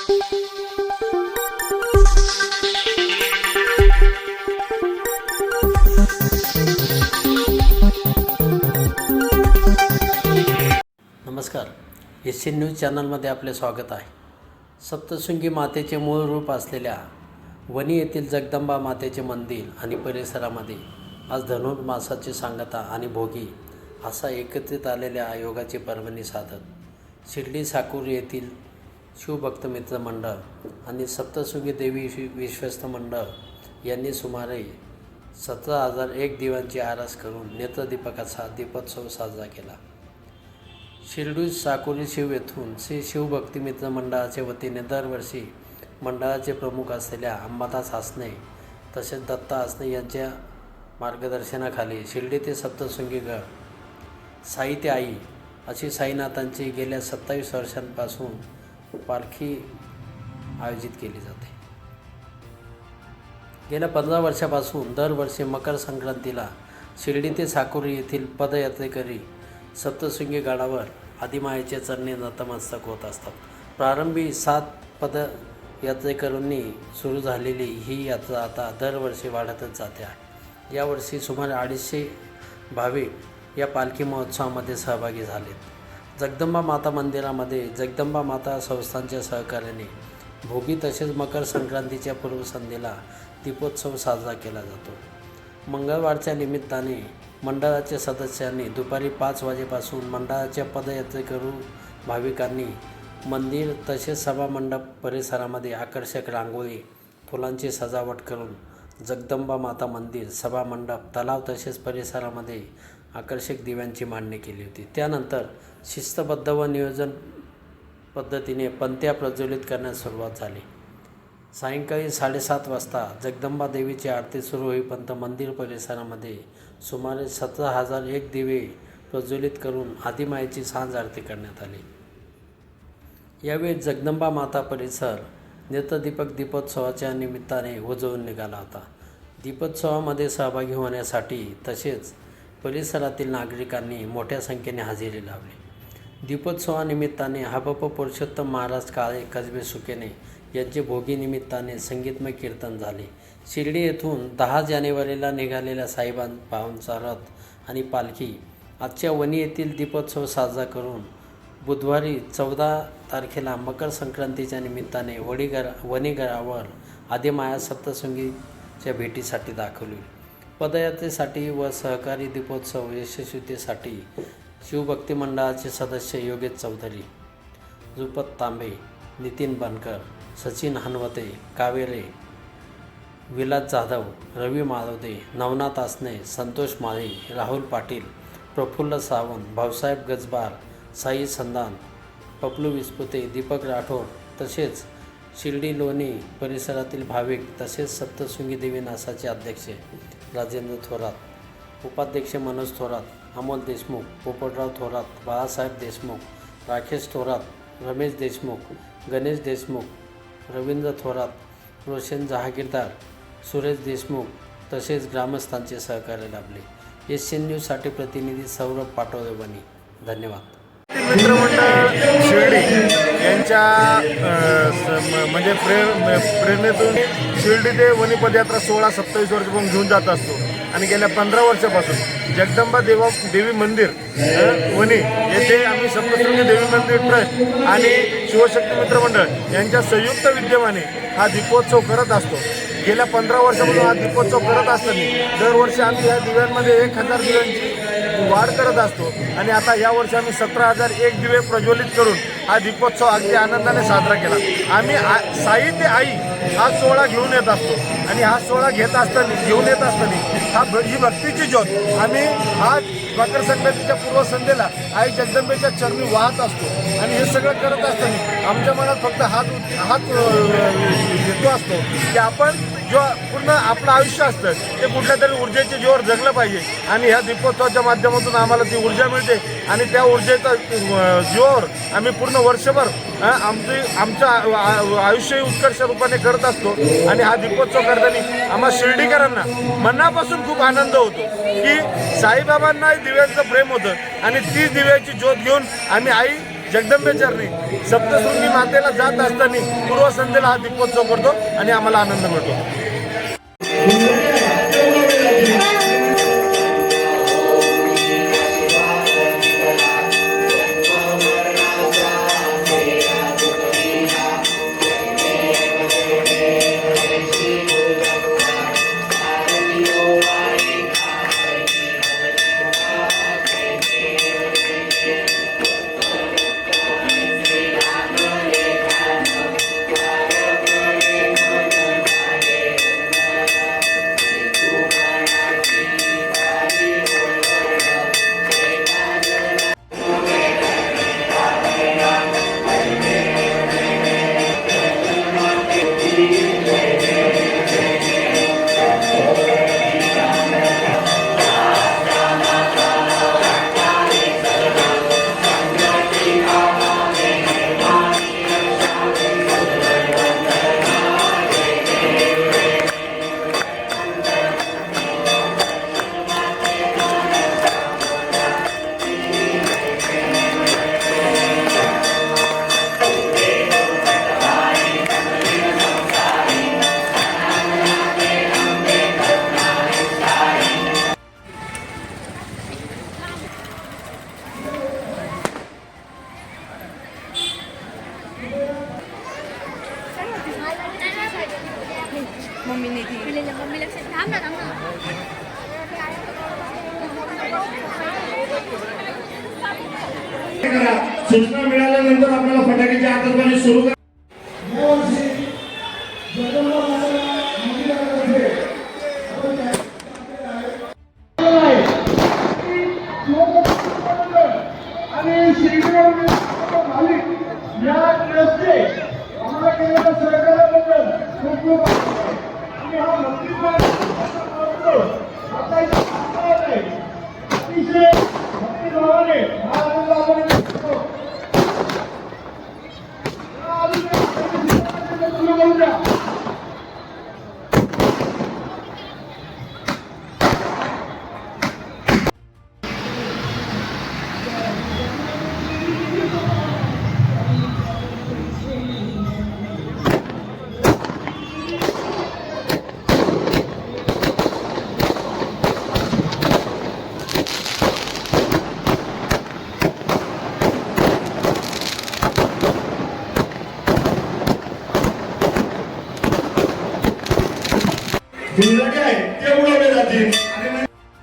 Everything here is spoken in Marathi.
नमस्कार, SC न्यूज चॅनलमध्ये आपले स्वागत आहे. सप्तशृंगी मातेचे मूळ रूप असलेल्या वणी येथील जगदंबा मातेचे मंदिर आणि परिसरामध्ये आज धनुर्मासाची सांगता आणि भोगी असा एकत्रित आलेल्या योगाची पर्वणी साधत शिर्डी साकूर येथील शिवभक्तमित्र मंडळ आणि सप्तशृंगी देवी विश्वस्त मंडळ यांनी सुमारे 17,001 दिव्यांची आरास करून नेत्रदीपकाचा दीपोत्सव साजरा केला. शिर्डी साकोरी शिव येथून श्री शिवभक्तिमित्र मंडळाच्या वतीने दरवर्षी मंडळाचे प्रमुख असलेल्या अंबादास आसने तसेच दत्ता आसने यांच्या मार्गदर्शनाखाली शिर्डी ते सप्तशृंगीगड साई ते आई अशी साईनाथांची गेल्या 27 वर्षांपासून पालखी आयोजित केली जाते. गेल्या 15 वर्षापासून दरवर्षी मकर संक्रांतीला शिर्डी ते साकोरी येथील पदयात्रेकरी सप्तशृंगी गडावर आदिमायेच्या चरणी नतमस्तक होत असतात. प्रारंभी 7 पदयात्रेकरूंनी सुरू झालेली ही यात्रा आता दरवर्षी वाढतच जाते आहे. यावर्षी सुमारे 250 भाविक या पालखी महोत्सवामध्ये सहभागी झालेत. जगदंबा माता मंदिरामध्ये जगदंबा माता संस्थांच्या सहकार्याने भोगी तसेच मकर संक्रांतीच्या पूर्वसंध्येला दीपोत्सव साजरा केला जातो. मंगळवारच्या निमित्ताने मंडळाच्या सदस्यांनी दुपारी 5 वाजेपासून मंडळाच्या पदयात्रेकरू भाविकांनी मंदिर तसेच सभामंडप परिसरामध्ये आकर्षक रांगोळी फुलांची सजावट करून जगदंबा माता मंदिर सभामंडप तलाव तसेच परिसरामध्ये आकर्षक दिव्यांची मांडणी केली होती. त्यानंतर शिस्तबद्ध व नियोजन पद्धतीने पंत्या प्रज्वलित करण्यास सुरुवात झाली. सायंकाळी 7:30 वाजता जगदंबा देवीची आरती सुरू होईपर्यंत मंदिर परिसरामध्ये सुमारे 17,001 दिवे प्रज्वलित करून आदिमायेची सांज आरती करण्यात आली. यावेळी जगदंबा माता परिसर नेत्रदीपक दीपोत्सवाच्या निमित्ताने उजळून निघाला होता. दीपोत्सवामध्ये सहभागी होण्यासाठी तसेच परिसरातील नागरिकांनी मोठ्या संख्येने हजेरी लावली. दीपोत्सवानिमित्ताने हबप पुरुषोत्तम महाराज काळे कसबे सुकेने यांचे भोगीनिमित्ताने संगीतमय कीर्तन झाले. शिर्डी येथून 10 जानेवारीला निघालेल्या साईबाबांचा रथ आणि पालखी आजच्या वणी येथील दीपोत्सव साजरा करून बुधवारी 14 तारखेला मकर संक्रांतीच्या निमित्ताने वणीगडावर आदिमाया सप्तशृंगीच्या भेटीसाठी दाखवली. पदयात्रेसाठी व सहकारी दीपोत्सव यशस्वीतेसाठी शिवभक्ती मंडळाचे सदस्य योगेश चौधरी, रुपत तांबे, नितीन बनकर, सचिन हनवते, कावेरे, विलास जाधव, रवी माळवदे, नवनाथ आसने, संतोष माळी, राहुल पाटील, प्रफुल्ल सावंत, भाऊसाहेब गजबार, साई संदान, पपलू विस्पुते, दीपक राठोड तसेच शिर्डी लोणी परिसरातील भाविक तसेच सप्तशृंगी देवी नासाचे अध्यक्ष राजेंद्र थोरात, उपाध्यक्ष मनोज थोरात, अमोल देशमुख, पोपटराव थोरात, बाळासाहेब देशमुख, राकेश थोरात, रमेश देशमुख, गणेश देशमुख, रवींद्र थोरात, रोशन जहागीरदार, सुरेश देशमुख तसेच ग्रामस्थांचे सहकार्य लाभले. SC न्यूजसाठी प्रतिनिधी सौरभ पाटोळे वणी. धन्यवाद. मित्रमंडळ शिर्डी यांच्या म्हणजे प्रेरणेतून शिर्डी ते वणी पदयात्रा 16-27 वर्षापासून घेऊन जात असतो आणि गेल्या 15 वर्षापासून जगदंबा देवी मंदिर वणी येथे आम्ही सप्तशृंगी देवी मंदिर ट्रस्ट आणि शिवशक्ती मित्र मंडळ यांच्या संयुक्त विद्यमाने हा दीपोत्सव करत असतो. गेल्या 15 वर्षापासून हा दीपोत्सव करत असताना दरवर्षी आम्ही या दिव्यांमध्ये 1000 दिव्यांची वाढ करत असतो आणि आता यावर्षी आम्ही 17,001 दिवे प्रज्वलित करून हा दीपोत्सव अगदी आनंदाने साजरा केला. आम्ही साई ते आई हा सोहळा घेऊन येत असतो आणि हा सोहळा घेऊन येत असताना ही भक्तीची ज्योत आम्ही आज मकर संक्रांतीच्या पूर्वसंध्येला आई जगदंबेच्या चरणी वाहत असतो आणि हे सगळं करत असताना आमच्या मनात फक्त हात येतो असतो की आपण जो पूर्ण आपलं आयुष्य असतं ते कुठल्या तरी ऊर्जेच्या जीवावर जगलं पाहिजे आणि ह्या दीपोत्सवाच्या माध्यमातून आम्हाला ती ऊर्जा मिळते आणि त्या ऊर्जेच्या जीवावर आम्ही पूर्ण वर्षभर आमचं आयुष्य उत्कर्ष रूपाने करत असतो आणि हा दीपोत्सव करताना आम्हा शिर्डीकरांना मनापासून खूप आनंद होतो की साईबाबांना दिव्यांचं प्रेम होतं आणि तीच दिव्याची ज्योत घेऊन आम्ही आई जगदंबे चरणी सप्तशृंगी मातेला जात असताना पूर्वसंध्येला हा दीपोत्सव करतो आणि आम्हाला आनंद मिळतो. मम्मीने ती मम्मी लक्षात थांब ना सूचना मिळाल्यानंतर आपल्याला फटाक्याची आतषबाजी सुरू करा. आणि शिर्डीवर या ट्रस्टचे आम्हाला केलेल्या सहकार्याबद्दल खूप खूप आणि हा अतिशय भक्तिभावाने हा आनंद आपण घेतो. सुरू करू द्या. जिल्ह्याच्या